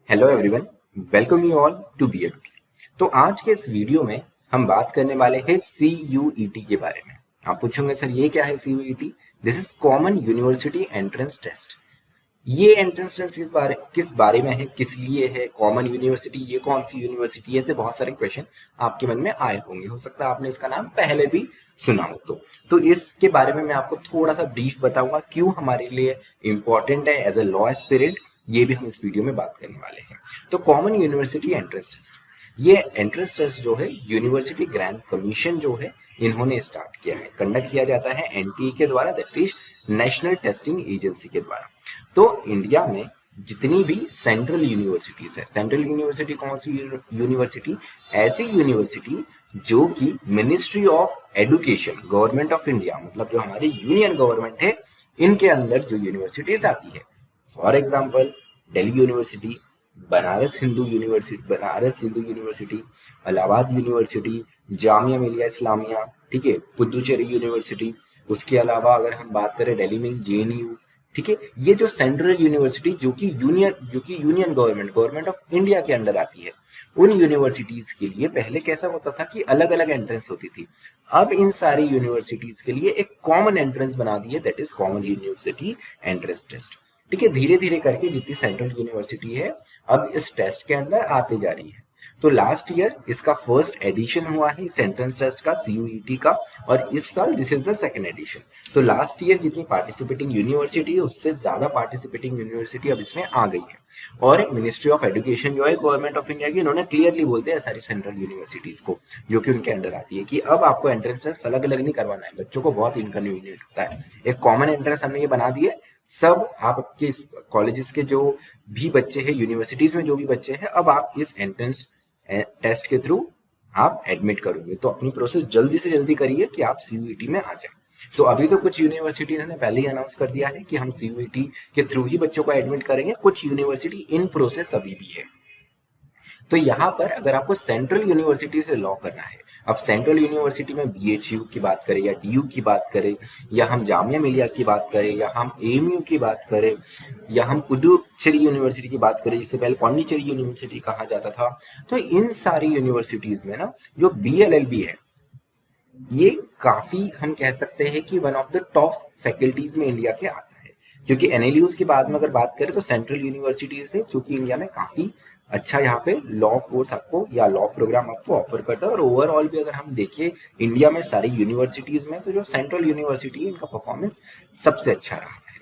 Hello everyone, welcome you all to be educate. तो आज के इस वीडियो में हम बात करने वाले हैं CUET के बारे में। आप पूछोगे सर ये क्या है CUET? This is common university entrance test. ये एंट्रेंस टेस्ट किस बारे में है, किस लिए है, कॉमन यूनिवर्सिटी ये कौन सी यूनिवर्सिटी है, ऐसे बहुत सारे क्वेश्चन आपके मन में आए होंगे। हो सकता है आपने इसका नाम पहले भी सुना हो। तो इसके बारे में मैं आपको थोड़ा सा ब्रीफ बताऊंगा क्यों हमारे लिए इंपॉर्टेंट है एज ए लॉ एस्पिरेंट। ये भी हम इस वीडियो में बात करने वाले हैं। तो कॉमन यूनिवर्सिटी एंट्रेंस टेस्ट, ये एंट्रेंस टेस्ट जो है यूनिवर्सिटी ग्रांट कमीशन जो है इन्होंने स्टार्ट किया है। कंडक्ट किया जाता है NTA के द्वारा, that is national testing agency के द्वारा। तो इंडिया में जितनी भी सेंट्रल यूनिवर्सिटीज है, सेंट्रल यूनिवर्सिटी कौन सी यूनिवर्सिटी? ऐसी यूनिवर्सिटी जो कि ministry of education, government of India, मतलब जो हमारी यूनियन गवर्नमेंट है, इनके अंदर जो यूनिवर्सिटीज आती है। For example Delhi university, Banaras Hindu university, Allahabad university, Jamia Millia Islamia, ठीक है, पुदुचेरी यूनिवर्सिटी। उसके अलावा अगर हम बात करें दिल्ली में JNU, ठीक है। ये जो सेंट्रल यूनिवर्सिटी जो कि यूनियन गवर्नमेंट ऑफ इंडिया के अंडर आती है, उन यूनिवर्सिटीज के लिए पहले कैसा होता था कि अलग अलग एंट्रेंस होती थी। अब इन सारी यूनिवर्सिटीज के लिए एक कॉमन एंट्रेंस बना दी है, that is common university entrance test. ठीक है, धीरे धीरे करके जितनी सेंट्रल यूनिवर्सिटी है अब इस टेस्ट के अंदर आते जा रही है। तो लास्ट ईयर इसका फर्स्ट एडिशन हुआ है इस एंट्रेंस टेस्ट का, CUET का, और इस साल this is the second edition. तो लास्ट ईयर जितनी पार्टिसिपेटिंग यूनिवर्सिटी है उससे ज्यादा पार्टिसिपेटिंग यूनिवर्सिटी अब इसमें आ गई है। और मिनिस्ट्री ऑफ एजुकेशन जो है गवर्नमेंट ऑफ इंडिया की, इन्होंने क्लियरली बोलते हैं सारी सेंट्रल यूनिवर्सिटीज को जो कि उनके अंडर आती है कि अब आपको एंट्रेंस टेस्ट अलग अलग नहीं करवाना है, बच्चों को बहुत इनकन्वीनियंट होता है। एक कॉमन एंट्रेंस हमने ये बना दी है, सब आपके कॉलेजेस के जो भी बच्चे हैं, यूनिवर्सिटीज में जो भी बच्चे हैं, अब आप इस एंट्रेंस टेस्ट के थ्रू आप एडमिट करोगे। तो अपनी प्रोसेस जल्दी से जल्दी करिए कि आप CUET में आ जाए। तो अभी तो कुछ यूनिवर्सिटीज ने पहले ही अनाउंस कर दिया है कि हम CUET के थ्रू ही बच्चों को एडमिट करेंगे, कुछ यूनिवर्सिटी इन प्रोसेस अभी भी है। तो यहाँ पर अगर आपको सेंट्रल यूनिवर्सिटी से लॉ करना है, अब सेंट्रल यूनिवर्सिटी में BHU की बात करें या DU की बात करें, या हम जामिया मिलिया की बात करें, या हम AMU की बात करें, या हम पुदुचेरी यूनिवर्सिटी की बात करें, जिससे पहले पौंडीचेरी यूनिवर्सिटी कहा जाता था, तो इन सारी यूनिवर्सिटीज में ना जो BLLB है, ये काफी हम कह सकते हैं कि one of the top faculties में इंडिया के आता है। क्योंकि NLUs के बाद में अगर बात करें तो सेंट्रल यूनिवर्सिटीज है जो कि इंडिया में काफी अच्छा यहाँ पे लॉ कोर्स आपको या लॉ प्रोग्राम आपको ऑफर करता है। और ओवरऑल भी अगर हम देखें इंडिया में सारी यूनिवर्सिटीज में, तो जो सेंट्रल यूनिवर्सिटी है इनका परफॉर्मेंस सबसे अच्छा रहा है।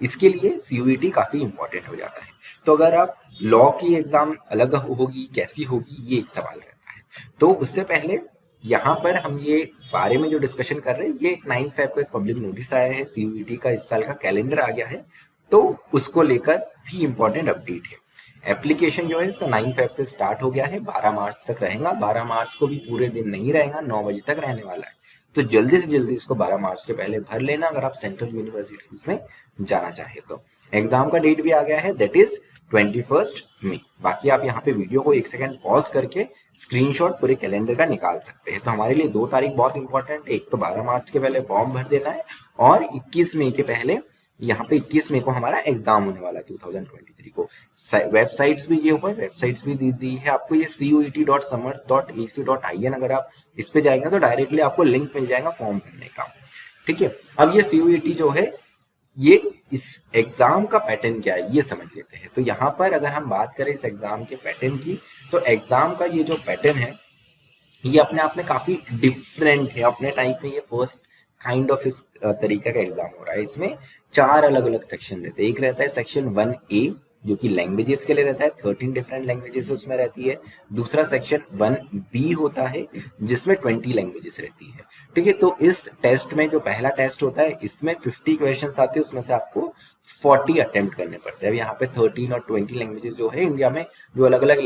इसके लिए CUET काफी इंपॉर्टेंट हो जाता है। तो अगर आप लॉ की एग्जाम अलग होगी, कैसी होगी, ये एक सवाल रहता है। तो उससे पहले यहाँ पर हम ये बारे में जो डिस्कशन कर रहे हैं, ये 9 फेब को एक पब्लिक नोटिस आया है, CUET का इस साल का कैलेंडर आ गया है, तो उसको लेकर भी इंपॉर्टेंट अपडेट है। एप्लीकेशन जो है इसका 9 फेब से स्टार्ट हो गया है, 12 मार्च तक रहेगा। 12 मार्च को भी पूरे दिन नहीं रहेगा, 9 बजे तक रहने वाला है। तो जल्दी से जल्दी इसको 12 मार्च के पहले भर लेना अगर आप सेंट्रल यूनिवर्सिटीज में जाना चाहे तो। एग्जाम का डेट भी आ गया है, दैट इज 21 मई। बाकी आप यहाँ पे वीडियो को 1 सेकंड पॉज करके स्क्रीनशॉट पूरे कैलेंडर का निकाल सकते हैं। तो हमारे लिए 2 तारीख बहुत इंपॉर्टेंट है, एक तो 12 मार्च के पहले फॉर्म भर देना है, और 21 मई के पहले, यहाँ पे 21 मई को हमारा एग्जाम होने वाला है 2023 को। वेबसाइट्स भी ये हुआ है, वेबसाइट्स भी दी है आपको, ये CUET.समर्थ.ac.in, अगर आप इस पे जाएंगे तो डायरेक्टली आपको लिंक मिल जाएगा फॉर्म भरने का। ठीक है, अब ये CUET जो है, ये इस एग्जाम का पैटर्न क्या है ये समझ लेते हैं। तो यहाँ पर अगर हम बात करें इस एग्जाम के पैटर्न की, तो एग्जाम का ये जो पैटर्न है ये अपने आप में काफी डिफरेंट है। अपने टाइप में ये फर्स्ट काइंड ऑफ इस तरीके का एग्जाम हो रहा है। इसमें 4 अलग अलग सेक्शन रहते हैं। एक रहता है सेक्शन 1A जो कि लैंग्वेजेस के लिए रहता है, 13 डिफरेंट लैंग्वेजेस उसमें रहती है। दूसरा सेक्शन 1B होता है जिसमें 20 लैंग्वेजेस रहती है। ठीक है, तो इस टेस्ट में जो पहला टेस्ट होता है इसमें 50 क्वेश्चंस आते हैं, उसमें से आपको 40 अटेम्प्ट करने पड़ते हैं। अब यहाँ पे 13 और 20 लैंग्वेजेस जो है इंडिया में, जो अलग अलग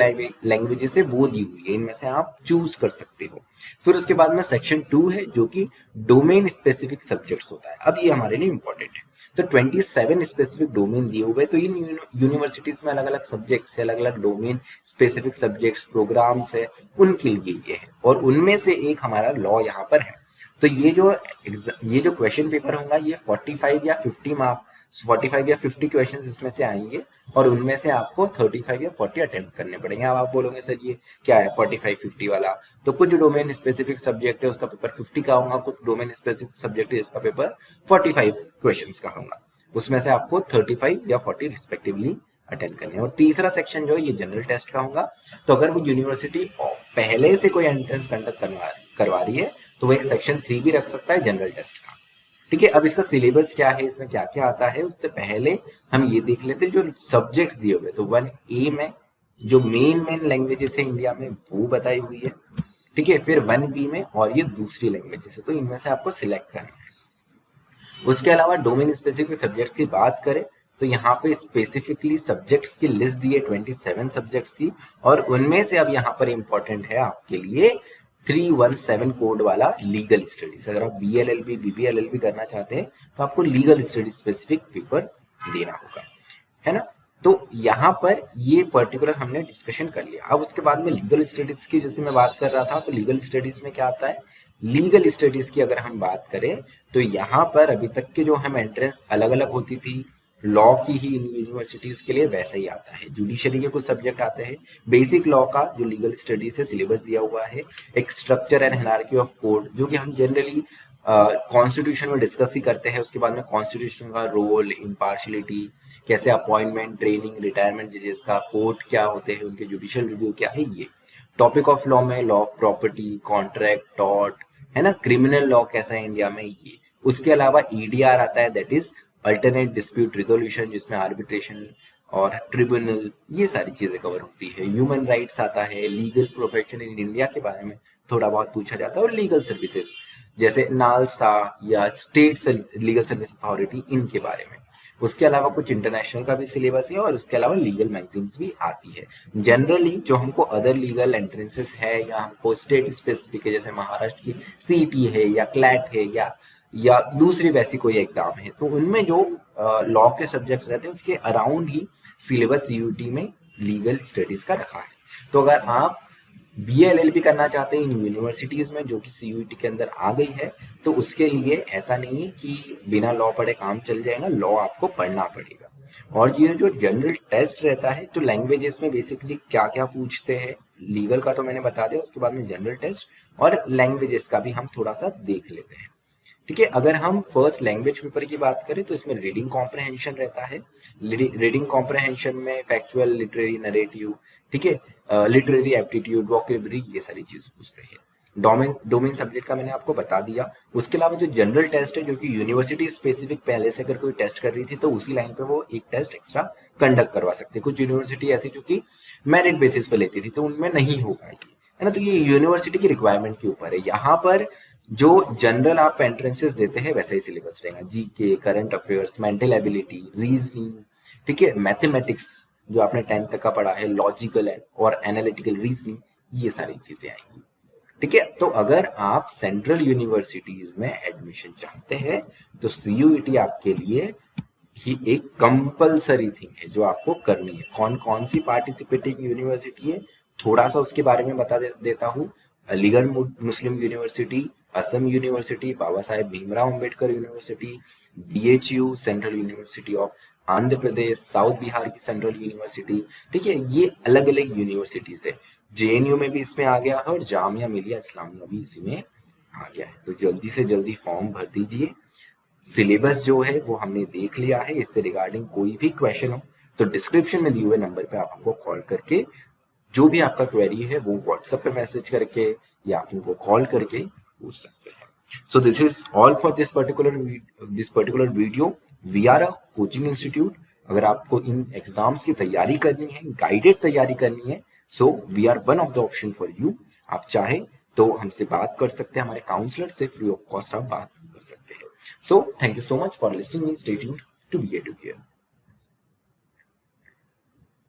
लैंग्वेजेस है वो दी हुई है, इनमें से आप चूज कर सकते हो। फिर उसके बाद में सेक्शन 2 है जो कि डोमेन स्पेसिफिक सब्जेक्ट्स होता है। अब ये हमारे लिए इंपॉर्टेंट है। तो 27 स्पेसिफिक डोमेन दिए हुए, तो इन यूनिवर्सिटीज में अलग अलग सब्जेक्ट्स है, अलग अलग डोमेन स्पेसिफिक सब्जेक्ट्स प्रोग्राम्स है, उनके लिए ये है। और उनमें से एक हमारा लॉ यहाँ पर है। तो ये जो क्वेश्चन पेपर होगा ये 45 या 50 मार्क 45 या 50 क्वेश्चंस इसमें से आएंगे और उनमें से आपको 35 या 40 अटेम्प्ट करने पड़ेंगे। अब आप बोलोगे सर ये क्या है 45-50 वाला, तो कुछ डोमेन स्पेसिफिक सब्जेक्ट है उसका पेपर 50 का होगा, कुछ डोमेन स्पेसिफिक सब्जेक्ट है जिसका पेपर 45 क्वेश्चंस का होगा, उसमें से आपको 35 या 40 रिस्पेक्टिवली अटेंड करने हैं। और तीसरा सेक्शन जो है ये जनरल टेस्ट का होगा। तो अगर वो यूनिवर्सिटी पहले से कोई एंट्रेंस कंडक्ट करवा रही है तो वो एक सेक्शन 3 भी रख सकता है जनरल टेस्ट का। ठीक है, अब इसका सिलेबस क्या है, इसमें क्या क्या आता है, उससे पहले हम ये देख लेते हैं जो सब्जेक्ट दिए हुए। तो 1A में जो मेन लैंग्वेजेस है इंडिया में वो बताई हुई है। ठीक है, फिर 1B में और ये दूसरी लैंग्वेजेस है, तो इनमें से आपको सिलेक्ट करना है। उसके अलावा डोमेन स्पेसिफिक सब्जेक्ट्स की बात करें तो यहाँ पे स्पेसिफिकली सब्जेक्ट्स की लिस्ट दी है 27 सब्जेक्ट्स की, और उनमें से अब यहाँ पर इंपॉर्टेंट है आपके लिए 317 कोड वाला लीगल स्टडीज। अगर आप BLLB BBLLB करना चाहते हैं तो आपको लीगल स्टडीज स्पेसिफिक पेपर देना होगा, है ना। तो यहाँ पर ये पर्टिकुलर हमने डिस्कशन कर लिया। अब उसके बाद में लीगल स्टडीज की जैसे मैं बात कर रहा था, तो लीगल स्टडीज में क्या आता है, लीगल स्टडीज की अगर हम बात करें तो यहाँ पर अभी तक के जो हम एंट्रेंस अलग अलग होती थी लॉ की ही यूनिवर्सिटीज के लिए वैसा ही आता है। जुडिशरी के कुछ सब्जेक्ट आते हैं, बेसिक लॉ का जो लीगल स्टडीज है सिलेबस दिया हुआ है, एक structure and hierarchy of court जो कि हम जनरली कॉन्स्टिट्यूशन में डिस्कस ही करते हैं। उसके बाद में कॉन्स्टिट्यूशन का रोल, इम्पार्शलिटी, कैसे अपॉइंटमेंट, ट्रेनिंग, रिटायरमेंट जजेस का, कोर्ट क्या होते हैं, उनके जुडिशियल रिव्यू क्या है, ये टॉपिक ऑफ लॉ में law of property, contract, tort, है ना, क्रिमिनल लॉ कैसा है इंडिया में ये। उसके अलावा EDR आता है, that is alternate dispute resolution, जिसमें आर्बिट्रेशन और ट्रिब्यूनल ये सारी चीजें कवर होती है। ह्यूमन राइट्स आता है, लीगल प्रोफेशन इन इंडिया के बारे में थोड़ा बहुत पूछा जाता है, और लीगल सर्विसेज जैसे नालसा या स्टेट लीगल सर्विस अथॉरिटी इनके बारे में। उसके अलावा कुछ इंटरनेशनल का भी सिलेबस है, और उसके अलावा लीगल मैगजीन्स भी आती है। जनरली जो हमको अदर लीगल एंट्रेंसेस है या हमको स्टेट स्पेसिफिक है, जैसे महाराष्ट्र की CET है या क्लैट है या दूसरी वैसी कोई एग्जाम है, तो उनमें जो लॉ के सब्जेक्ट रहते हैं उसके अराउंड ही सिलेबस CUT में लीगल स्टडीज का रखा है। तो अगर आप BLLB करना चाहते हैं इन यूनिवर्सिटीज में जो कि CUT के अंदर आ गई है, तो उसके लिए ऐसा नहीं है कि बिना लॉ पढ़े काम चल जाएगा, लॉ आपको पढ़ना पड़ेगा। और ये जो जनरल टेस्ट रहता है, तो लैंग्वेजेस में बेसिकली क्या क्या पूछते हैं, लीगल का तो मैंने बता दिया, उसके बाद में जनरल टेस्ट और लैंग्वेजेस का भी हम थोड़ा सा देख लेते हैं। ठीक है, अगर हम फर्स्ट लैंग्वेज पेपर की बात करें तो इसमें रीडिंग कॉम्प्रहेंशन रहता है। रीडिंग कॉम्प्रहेंशन में फैक्चुअल, लिटरेरी, नरेटिव, ठीक है, लिटरेरी एप्टीट्यूड, वोकेबलरी, ये सारी चीज पूछते हैं। डोमेन सब्जेक्ट का मैंने आपको बता दिया। उसके अलावा जो जनरल टेस्ट है जो कि यूनिवर्सिटी स्पेसिफिक पहले से अगर कोई टेस्ट कर रही थी तो उसी लाइन पे वो एक टेस्ट एक्स्ट्रा कंडक्ट करवा सकते हैं। कुछ यूनिवर्सिटी ऐसी जो कि मेरिट बेसिस पे लेती थी तो उनमें नहीं होगा ये, है ना। तो ये यूनिवर्सिटी की रिक्वायरमेंट के ऊपर है। यहाँ पर जो जनरल आप एंट्रेंसेस देते हैं वैसा ही सिलेबस रहेगा, GK, current affairs, mental ability, reasoning, ठीक है, मैथमेटिक्स जो आपने 10th तक का पढ़ा है, लॉजिकल और एनालिटिकल रीजनिंग, ये सारी चीजें आएंगी। ठीक है, तो अगर आप सेंट्रल यूनिवर्सिटीज में एडमिशन चाहते हैं तो CUET आपके लिए ही एक कंपलसरी थिंग है जो आपको करनी है। कौन कौन सी पार्टिसिपेटिंग यूनिवर्सिटी है थोड़ा सा उसके बारे में बता देता हूँ। Aligarh Muslim university, Assam university, Baba Saheb Bhimrao Ambedkar university, BHU central university of Andhra Pradesh, south Bihar की सेंट्रल यूनिवर्सिटी, ठीक है, ये अलग अलग यूनिवर्सिटीज है। JNU में भी इसमें आ गया है और जामिया मिलिया इस्लामिया भी इसी में आ गया है। तो जल्दी से जल्दी फॉर्म भर दीजिए। सिलेबस जो है वो हमने देख लिया है। इससे रिगार्डिंग कोई भी क्वेश्चन हो तो डिस्क्रिप्शन में दिए हुए नंबर पे आप हमको कॉल करके जो भी आपका क्वेरी है वो व्हाट्सएप पे मैसेज करके या आप उनको कॉल करके पूछ सकते हैं। So this is all for this particular video. We are a coaching institute. अगर आपको इन एग्जाम्स की तैयारी करनी है, गाइडेड तैयारी करनी है, so we are one of the option for you. आप चाहे तो हमसे बात कर सकते हैं, हमारे काउंसलर से फ्री ऑफ कॉस्ट आप बात कर सकते हैं। So thank you so much for listening me. Stay tuned to be Educare.